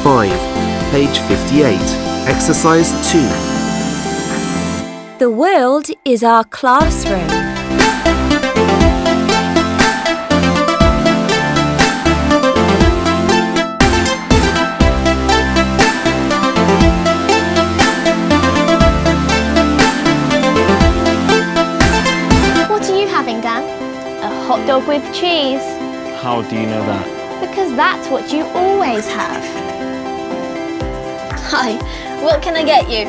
5, page 58, exercise 2. The world is our classroom. What are you having, Dan? A hot dog with cheese. How do you know that? Because that's what you always have. Hi, what can I get you?